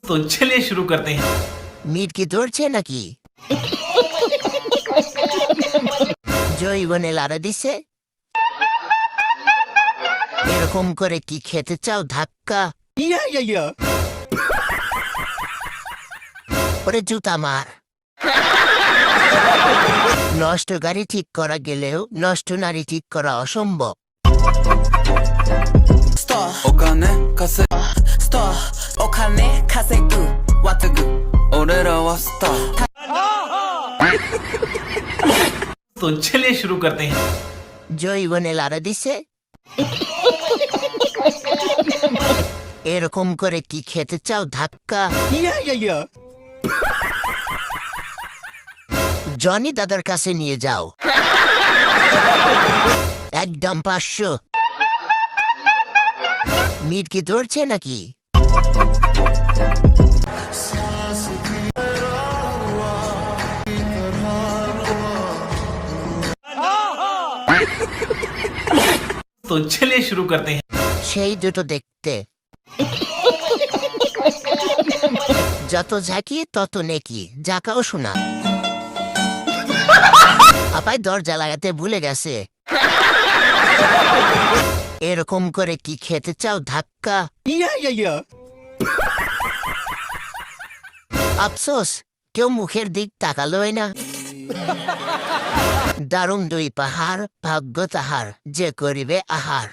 तो चलिए शुरू करते हैं। মিট কি ধরছে নাকি? জৈবনে লাড়া দিছে। এরকম করে কি খেতে চাও ধাক্কা? ওরে জুতা মার। নষ্ট গাড়ি ঠিক করা গেলেও নষ্ট নারী ঠিক করা অসম্ভব। 오카네 카세 스타 오카네 카세구 와트구 오레라와 스타 तो चलिए शुरू करते हैं। জৈবনে লাড়া দিছে। এরকম করে কি খেতে চাও ধাক্কা? জনি দাদার কাছে নিয়ে যাও। একদম 500। মিট কি ধরছে নাকি? तो चलिए शुरू करते हैं। সেই দুটো দেখতে যত ঝাঁকি তত নেকি। জাকাও শোনা। আপাই দরজা লাগাতে ভুলে গেছে। এরকম করে কি খেতে চাও ধাক্কা? আফসোস কেউ মুখের দিক তাকালোই না। দারুণ দুই পাহাড় ভাগ্য তাহার যে করিবে আহার।